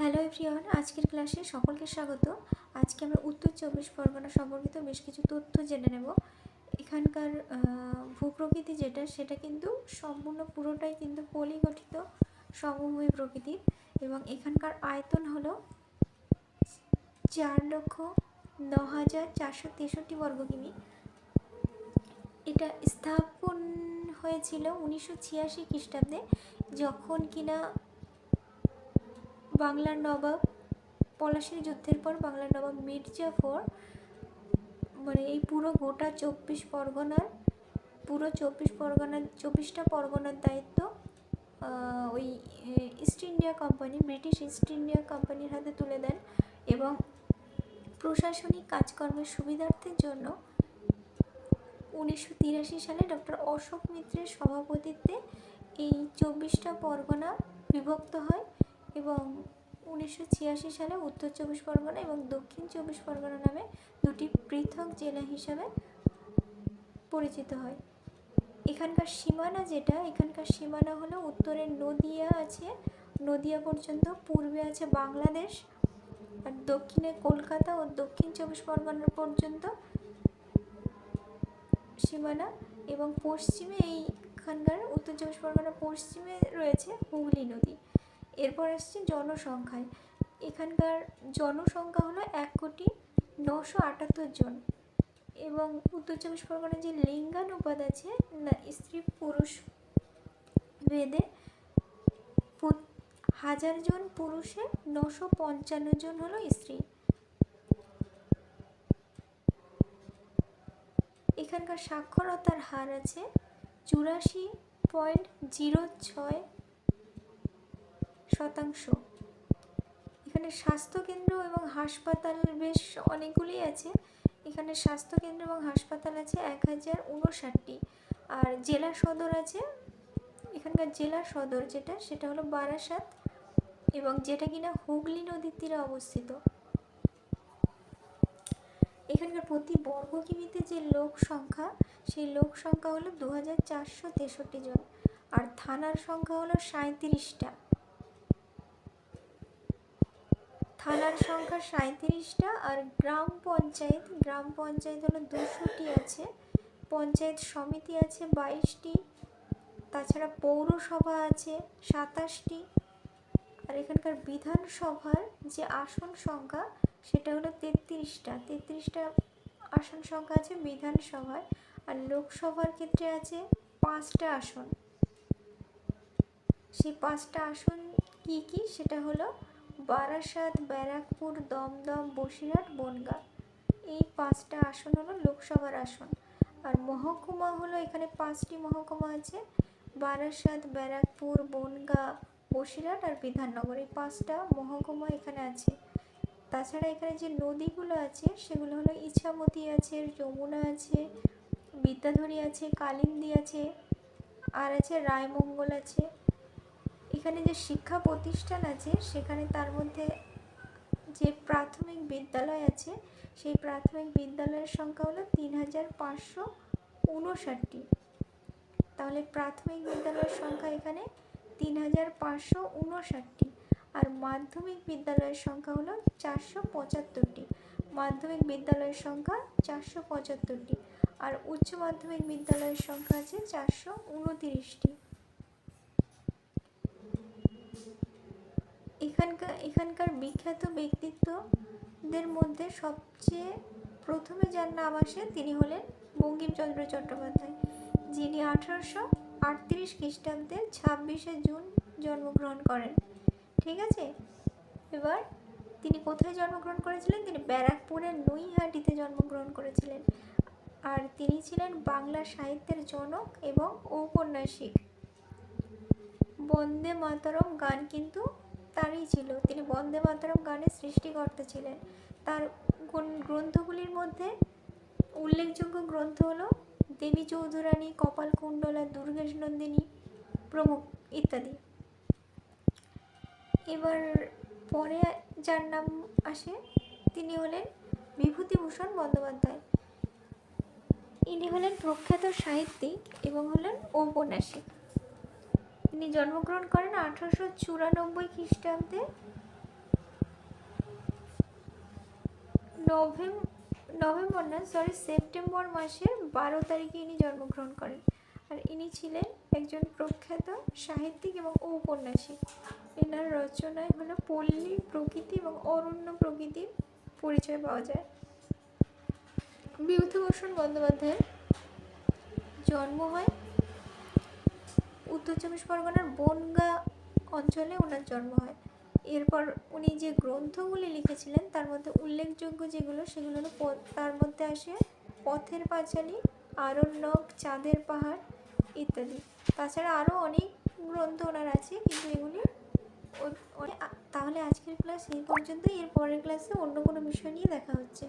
Hello everyone, আজকের ক্লাসে সকলকে স্বাগত। আজকে আমরা উত্তর চব্বিশ পরগনা সম্পর্কিত বেশ কিছু তথ্য জেনে নেব। এখানকার ভূপ্রকৃতি সেটা কিন্তু সম্পূর্ণ পুরোটাই কিন্তু পলি গঠিত সমভূমি প্রকৃতির, এবং এখানকার আয়তন হলো 4,09,463 বর্গ কিমি। এটা স্থাপন হয়েছিল 1986 খ্রিস্টাব্দে, যখন কিনা বাংলার নবাব পলাশীর যুদ্ধের পর বাংলার নবাব মির্জাফর এই পুরো গোটা 24টা পরগনার দায়িত্ব ওই ব্রিটিশ ইস্ট ইন্ডিয়া কোম্পানির হাতে তুলে দেন, এবং প্রশাসনিক কাজকর্মের সুবিধার্থের জন্য 1983 সালে ডক্টর অশোক মিত্রের সভাপতিত্বে এই 24টা পরগনা বিভক্ত হয়, এবং 1986 সালে উত্তর চব্বিশ পরগনা এবং দক্ষিণ চব্বিশ পরগনা নামে দুটি পৃথক জেলা হিসাবে পরিচিত হয়। এখানকার সীমানা হলো উত্তরে নদিয়া আছে, নদিয়া পর্যন্ত, পূর্বে আছে বাংলাদেশ, আর দক্ষিণে কলকাতা ও দক্ষিণ চব্বিশ পরগনা পর্যন্ত সীমানা, এবং পশ্চিমে এইখানকার উত্তর চব্বিশ পরগনার পশ্চিমে রয়েছে হুগলি নদী। এরপর আসছে জনসংখ্যায়। এখানকার জনসংখ্যা হলো 1,978,000 জন, এবং উত্তর চব্বিশ পরগনার যে লিঙ্গানুপাত আছে স্ত্রী পুরুষ ভেদে 1000 জন পুরুষে 955 জন হলো স্ত্রী। এখানকার সাক্ষরতার হার আছে 84.06%। এখানে স্বাস্থ্যকেন্দ্র এবং হাসপাতাল বেশ অনেকগুলি আছে। এখানে স্বাস্থ্যকেন্দ্র এবং হাসপাতাল আছে 1059টি, আর জেলা সদর আছে, এখানকার জেলা সদর সেটা হলো বারাসাত, এবং যেটা কিনা হুগলি নদীর তীরে অবস্থিত। এখানকার প্রতি বর্গ কিমিতে যে লোক সংখ্যা, সেই লোক সংখ্যা হলো 2463 জন, আর থানার সংখ্যা হলো 37টা। আর গ্রাম পঞ্চায়েত হলো 200টি আছে, পঞ্চায়েত সমিতি আছে 22টি, তাছাড়া পৌরসভা আছে 27টি, আর এখানকার বিধানসভার যে আসন সংখ্যা সেটা হলো 33টা আসন সংখ্যা আছে বিধানসভায়, আর লোকসভার ক্ষেত্রে আছে 5টা আসন। সেই 5টা আসন কি সেটা হলো বারাসাত, ব্যারাকপুর, দমদম, বসিরহাট, বনগাঁ। এই 5টা আসন হলো লোকসভার আসন। আর মহকুমা হলো, এখানে 5টি মহকুমা আছে, বারাসাত, ব্যারাকপুর, বনগাঁ, বসিরহাট আর বিধাননগর। এই 5টা মহকুমা এখানে আছে। তাছাড়া এখানে যে নদীগুলো আছে সেগুলো হলো ইছামতি আছে, যমুনা আছে, বিদ্যাধরী আছে, কালিন্দী আছে, আর আছে রায়মঙ্গল আছে। এখানে যে শিক্ষা প্রতিষ্ঠান আছে সেখানে তার মধ্যে যে প্রাথমিক বিদ্যালয় আছে সেই প্রাথমিক বিদ্যালয়ের সংখ্যা হলো 3,559টি। তাহলে প্রাথমিক বিদ্যালয়ের সংখ্যা এখানে 3,559, আর মাধ্যমিক বিদ্যালয়ের সংখ্যা হলো 475টি। মাধ্যমিক বিদ্যালয়ের সংখ্যা 475টি, আর উচ্চ মাধ্যমিক বিদ্যালয়ের সংখ্যা আছে 429টি। এখানকার বিখ্যাত ব্যক্তিত্বদের মধ্যে সবচেয়ে প্রথমে যার নাম আসে তিনি হলেন বঙ্কিমচন্দ্র চট্টোপাধ্যায়, যিনি 1838 খ্রিস্টাব্দে 26শে জুন জন্মগ্রহণ করেন। ঠিক আছে, এবার তিনি কোথায় জন্মগ্রহণ করেছিলেন? তিনি ব্যারাকপুরের নৈহাটিতে জন্মগ্রহণ করেছিলেন, আর তিনি ছিলেন বাংলা সাহিত্যের জনক এবং ঔপন্যাসিক। বন্দে মাতরম গান কিন্তু তারই ছিল, তিনি বন্দে মাতরম গানের সৃষ্টিকর্তা ছিলেন। তার গ্রন্থগুলির মধ্যে উল্লেখযোগ্য গ্রন্থ হলো দেবী চৌধুরানী, কপালকুণ্ডলা, দুর্গেশ নন্দিনী প্রমুখ ইত্যাদি। এবার পরে যার নাম আসে তিনি হলেন বিভূতিভূষণ বন্দ্যোপাধ্যায়। ইনি হলেন প্রখ্যাত সাহিত্যিক এবং হলেন ঔপন্যাসিক। তিনি জন্মগ্রহণ করেন 1894 খ্রিস্টাব্দে সেপ্টেম্বর মাসের 12 তারিখে ইনি জন্মগ্রহণ করেন। আর ইনি ছিলেন একজন প্রখ্যাত সাহিত্যিক এবং ঔপন্যাসিক। এনার রচনায় হলো পল্লী প্রকৃতি এবং অরণ্য প্রকৃতির পরিচয় পাওয়া যায়। বিভূতিভূষণ বন্দ্যোপাধ্যায়ের জন্ম হয় উত্তর চব্বিশ পরগনার বনগাঁ অঞ্চলে ওনার জন্ম হয়। এরপর উনি যে গ্রন্থগুলি লিখেছিলেন তার মধ্যে উল্লেখযোগ্য যেগুলো সেগুলো হলো তার মধ্যে আসে পথের পাঁচালী, আরণ্যক, চাঁদের পাহাড় ইত্যাদি। তাছাড়া আরও অনেক গ্রন্থ ওনার আছে, কিন্তু এগুলি তাহলে আজকের ক্লাস এই পর্যন্তই। এর পরের ক্লাসে অন্য কোনো বিষয় নিয়ে দেখা হচ্ছে।